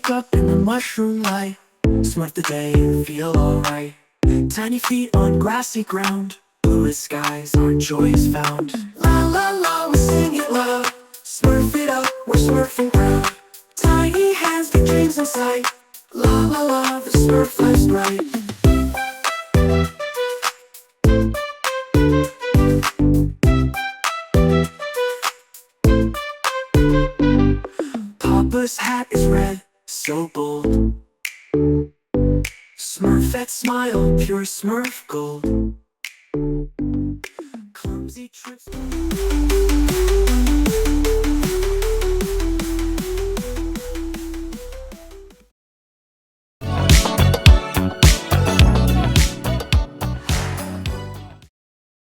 wake up in the mushroom light, Smurf the day and feel alright. Tiny feet on grassy ground, bluest skies, our joy is found. La la la, we sing it loud, Smurf it up, we're smurfing proud. Tiny hands, big dreams in sight, la la la, the Smurf life's bright. Papa's hat is red, so bold. Smurfette smile, pure Smurf gold. Clumsy tricks.